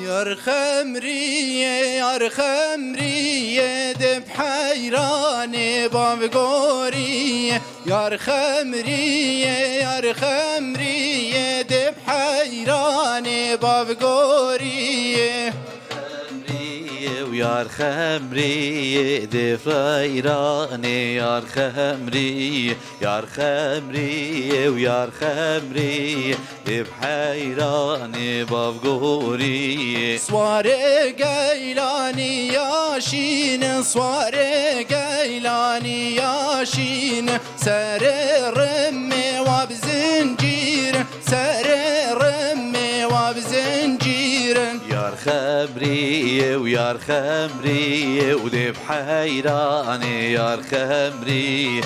يار خمرية دب حيراني بافقوري يار خمرية دب حيراني بافقوري ويار خمري دفرايراني يار خمري ويار خمري بحيراني بافقوري صواري قيلاني ياشين صواري قيلاني ياشين سر رمي وبزنجير سر رمي وبزنجير يار خمري ويار خمري ودب حيراني يار خمري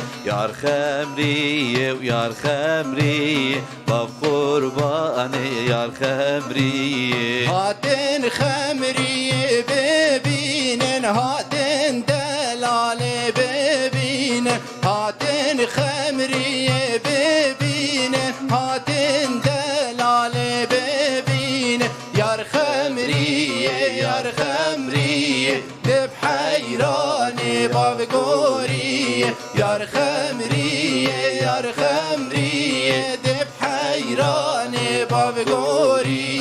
ويار خمري باب قرباني يار خمري هاتن خمري ببين هاتن دلال ببين هاتن خمري ببين هاتن دلال ببين يار خمري دب حيراني بافقوري يار خمري دب حيراني بافقوري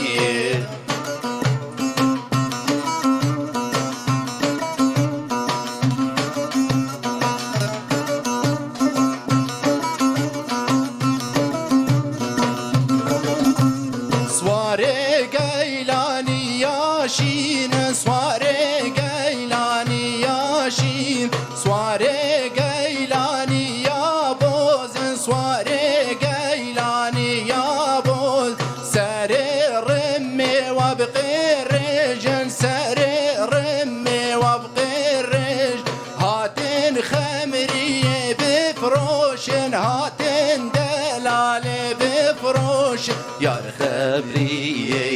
سواري قيلاني ياشين سواري قيلاني ياشين سواري قيلاني يا بوز سواري قيلاني يا بوز ساري رمي وابقي الرجل ساري رمي وابقي الرجل هاتن خمري بفروش هاتن دلال بفروش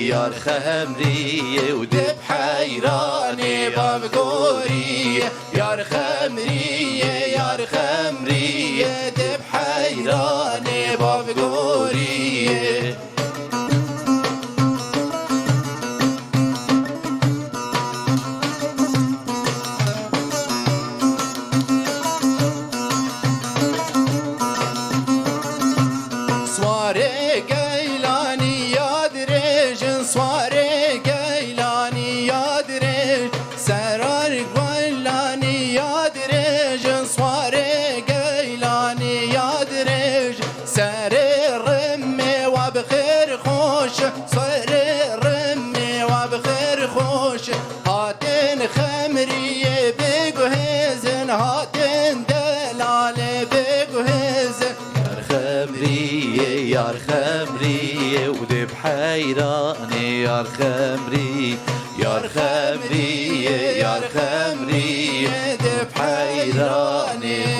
يار خمري ودب حيراني بافقوري يار خمري دب حيراني بافقوري سواري قيلاني يا دريج سواري قيلاني يا دريج سرار قيلاني يا دريج سواري قيلاني يا دريج سري رمي وبخير خوش سري رمي وبخير خوش هاتن خمري بقهزن هاتن دلال بقهزن يار خمري ودب حيراني يار خمري دب حيراني